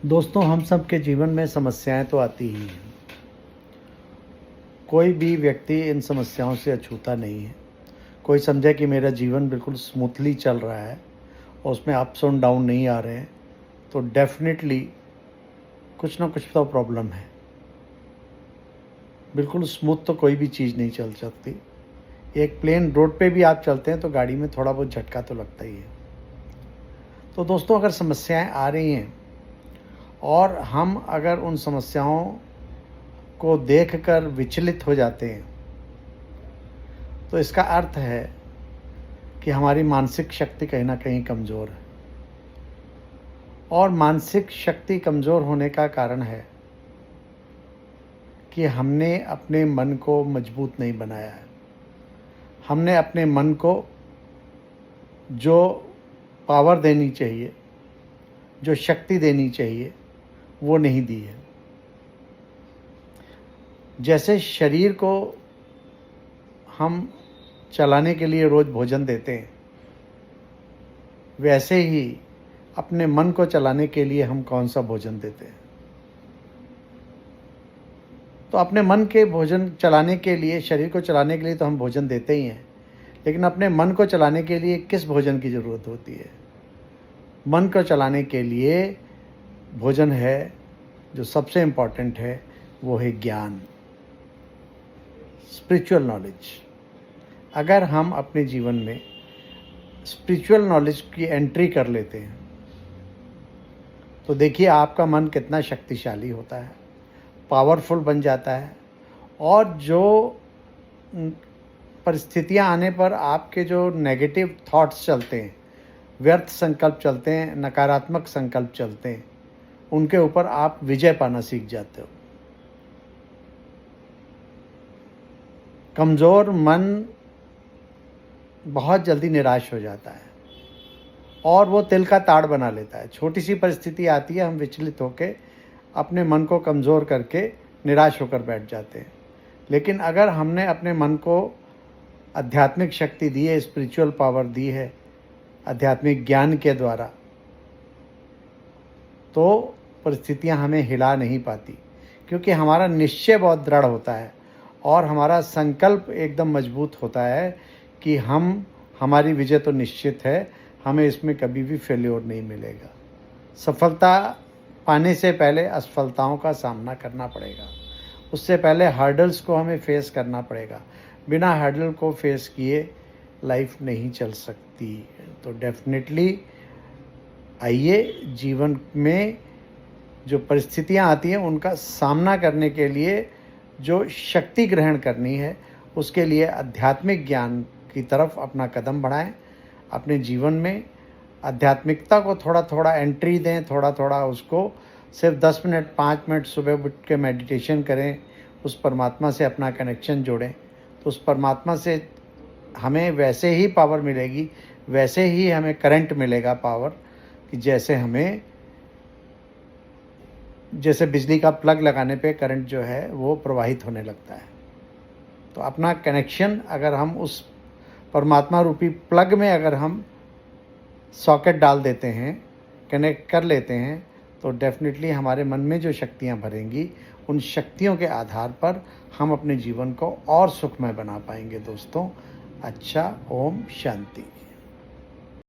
दोस्तों, हम सब के जीवन में समस्याएं तो आती ही हैं। कोई भी व्यक्ति इन समस्याओं से अछूता नहीं है। कोई समझे कि मेरा जीवन बिल्कुल स्मूथली चल रहा है और उसमें अप्स एंड डाउन नहीं आ रहे हैं, तो डेफिनेटली कुछ ना कुछ तो प्रॉब्लम है। बिल्कुल स्मूथ तो कोई भी चीज़ नहीं चल सकती। एक प्लेन रोड पे भी आप चलते हैं तो गाड़ी में थोड़ा बहुत झटका तो लगता ही है। तो दोस्तों, अगर समस्याएं आ रही हैं और हम अगर उन समस्याओं को देखकर विचलित हो जाते हैं, तो इसका अर्थ है कि हमारी मानसिक शक्ति कहीं ना कहीं कमज़ोर है। और मानसिक शक्ति कमज़ोर होने का कारण है कि हमने अपने मन को मजबूत नहीं बनाया है। हमने अपने मन को जो पावर देनी चाहिए, जो शक्ति देनी चाहिए, वो नहीं दी है। जैसे शरीर को हम चलाने के लिए रोज़ भोजन देते हैं, वैसे ही अपने मन को चलाने के लिए हम कौन सा भोजन देते हैं। तो अपने मन के भोजन चलाने के लिए, शरीर को चलाने के लिए तो हम भोजन देते ही हैं, लेकिन अपने मन को चलाने के लिए किस भोजन की ज़रूरत होती है? मन को चलाने के लिए भोजन है जो सबसे इम्पॉर्टेंट है, वो है ज्ञान, स्पिरिचुअल नॉलेज। अगर हम अपने जीवन में स्पिरिचुअल नॉलेज की एंट्री कर लेते हैं, तो देखिए आपका मन कितना शक्तिशाली होता है, पावरफुल बन जाता है। और जो परिस्थितियां आने पर आपके जो नेगेटिव थॉट्स चलते हैं, व्यर्थ संकल्प चलते हैं, नकारात्मक संकल्प चलते हैं, उनके ऊपर आप विजय पाना सीख जाते हो। कमज़ोर मन बहुत जल्दी निराश हो जाता है और वो तिल का ताड़ बना लेता है। छोटी सी परिस्थिति आती है, हम विचलित होके अपने मन को कमज़ोर करके निराश होकर बैठ जाते हैं। लेकिन अगर हमने अपने मन को आध्यात्मिक शक्ति दी है, स्पिरिचुअल पावर दी है आध्यात्मिक ज्ञान के द्वारा, तो परिस्थितियां हमें हिला नहीं पाती, क्योंकि हमारा निश्चय बहुत दृढ़ होता है और हमारा संकल्प एकदम मजबूत होता है कि हमारी विजय तो निश्चित है, हमें इसमें कभी भी फेल्योर नहीं मिलेगा। सफलता पाने से पहले असफलताओं का सामना करना पड़ेगा, उससे पहले हर्डल्स को हमें फेस करना पड़ेगा। बिना हर्डल को फेस किए लाइफ नहीं चल सकती। तो डेफिनेटली आइए, जीवन में जो परिस्थितियां आती हैं उनका सामना करने के लिए जो शक्ति ग्रहण करनी है, उसके लिए आध्यात्मिक ज्ञान की तरफ अपना कदम बढ़ाएं। अपने जीवन में आध्यात्मिकता को थोड़ा थोड़ा एंट्री दें, थोड़ा थोड़ा उसको सिर्फ 10 मिनट 5 मिनट सुबह उठ के मेडिटेशन करें, उस परमात्मा से अपना कनेक्शन जोड़ें, तो उस परमात्मा से हमें वैसे ही पावर मिलेगी, वैसे ही हमें करंट मिलेगा पावर, कि जैसे बिजली का प्लग लगाने पे करंट जो है वो प्रवाहित होने लगता है। तो अपना कनेक्शन अगर हम उस परमात्मा रूपी प्लग में अगर हम सॉकेट डाल देते हैं, कनेक्ट कर लेते हैं, तो डेफिनेटली हमारे मन में जो शक्तियाँ भरेंगी, उन शक्तियों के आधार पर हम अपने जीवन को और सुखमय बना पाएंगे। दोस्तों, अच्छा, ओम शांति।